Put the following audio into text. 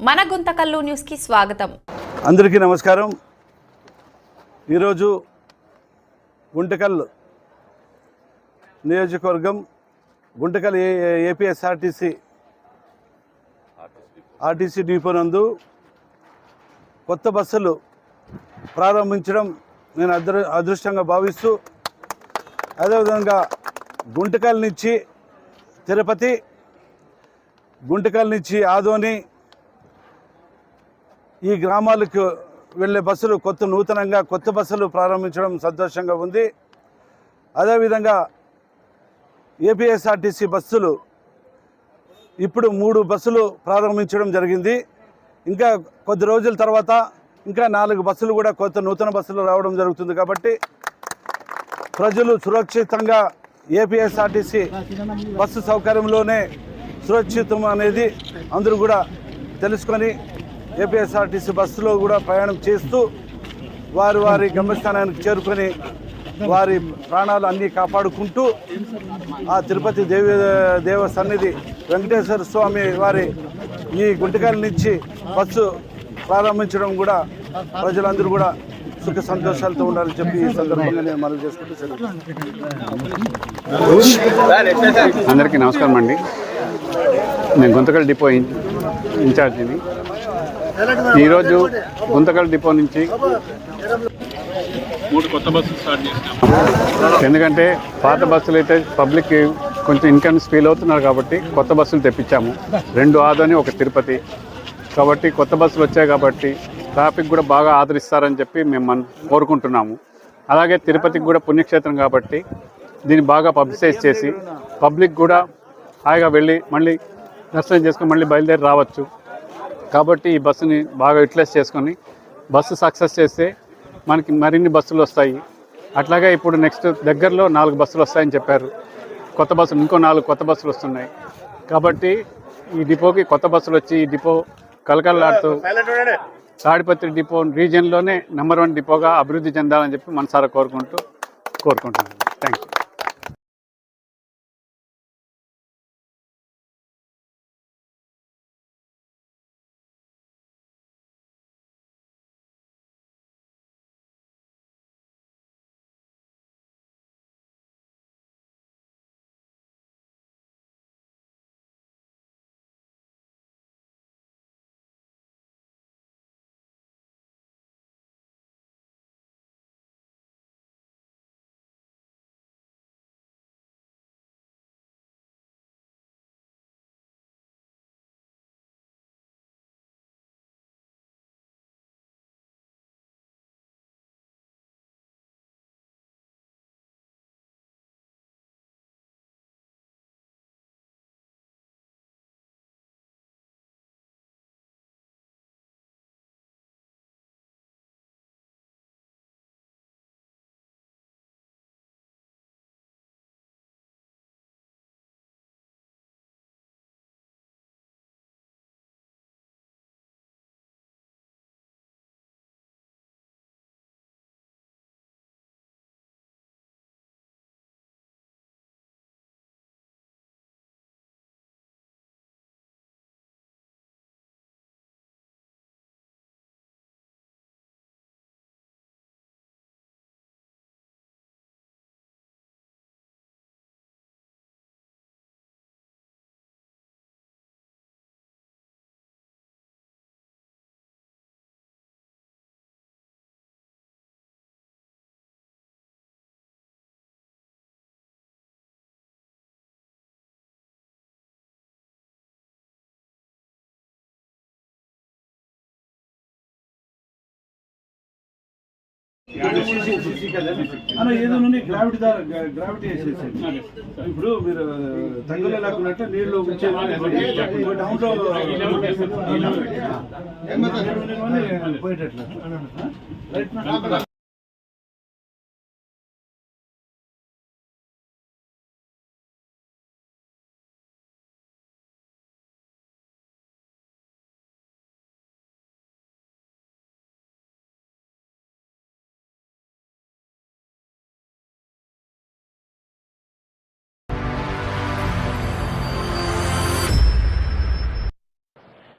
మన గుంతకల్లు న్యూస్ కి స్వాగతం. అందరికీ నమస్కారం. ఈరోజు గుంటకల్లు నియోజకవర్గం గుంటకల్ ఏపీఎస్ఆర్టీసీ డిపో నందు కొత్త బస్సులు ప్రారంభించడం నేను అదృష్టంగా భావిస్తూ, అదేవిధంగా గుంటకల్ నుంచి తిరుపతి, గుంటకల్ నుంచి ఆదోని ఈ గ్రామాలకు వెళ్ళే బస్సులు నూతనంగా కొత్త బస్సులు ప్రారంభించడం సంతోషంగా ఉంది. అదేవిధంగా ఏపీఎస్ఆర్టీసీ బస్సులు ఇప్పుడు 3 బస్సులు ప్రారంభించడం జరిగింది. ఇంకా కొద్ది రోజుల తర్వాత ఇంకా 4 బస్సులు కూడా నూతన బస్సులు రావడం జరుగుతుంది. కాబట్టి ప్రజలు సురక్షితంగా ఏపీఎస్ఆర్టీసీ బస్సు సౌకర్యంలోనే సురక్షితం అనేది అందరూ కూడా తెలుసుకొని ఏపీఎస్ఆర్టీసీ బస్సులో కూడా ప్రయాణం చేస్తూ వారి గమ్యస్థానానికి చేరుకొని వారి ప్రాణాలు అన్నీ కాపాడుకుంటూ ఆ తిరుపతి దేవ సన్నిధి వెంకటేశ్వర స్వామి వారి ఈ గుంటకల్ నుంచి బస్సు ప్రారంభించడం కూడా ప్రజలందరూ కూడా సుఖ సంతోషాలతో ఉండాలని చెప్పి ఈ సందర్భంగా నేను మనవి చేసుకుంటూ అందరికీ నమస్కారం అండి. నేను గుంతకల్ డిపో ఇన్ఛార్జిని. ఈరోజు గుంతకల్ డిపో నుంచి 3 కొత్త బస్సులు స్టార్ట్ చేసినాం. ఎందుకంటే పాత బస్సులు అయితే పబ్లిక్ కొంచెం ఇన్కన్వీనియన్స్ ఫీల్ అవుతున్నారు కాబట్టి కొత్త బస్సులు తెప్పించాము. 2 ఆదోని 1 తిరుపతి. కాబట్టి కొత్త బస్సులు వచ్చాయి కాబట్టి ట్రాఫిక్ కూడా బాగా ఆదరిస్తారని చెప్పి మేము కోరుకుంటున్నాము. అలాగే తిరుపతికి కూడా పుణ్యక్షేత్రం కాబట్టి దీన్ని బాగా పబ్లిసైజ్ చేసి పబ్లిక్ కూడా హాయిగా వెళ్ళి మళ్ళీ దర్శనం చేసుకొని మళ్ళీ బయలుదేరి రావచ్చు. కాబట్టి ఈ బస్సుని బాగా యూటిలైజ్ చేసుకొని బస్సు సక్సెస్ చేస్తే మనకి మరిన్ని బస్సులు వస్తాయి. అట్లాగే ఇప్పుడు నెక్స్ట్ దగ్గరలో 4 బస్సులు వస్తాయని చెప్పారు. కొత్త బస్సులు ఇంకో 4 కొత్త బస్సులు వస్తున్నాయి. కాబట్టి ఈ డిపోకి కొత్త బస్సులు వచ్చి ఈ డిపో కలకల్లాడుతూ తాడిపత్రి డిపో రీజియన్లోనే నెంబర్ 1 డిపోగా అభివృద్ధి చెందాలని చెప్పి మనసారా కోరుకుంటున్నాను. Thank you. గ్రావిటీ వేసేసి ఇప్పుడు మీరు తగ్గులో లేకున్నట్టు నీళ్ళు పోయేటట్లు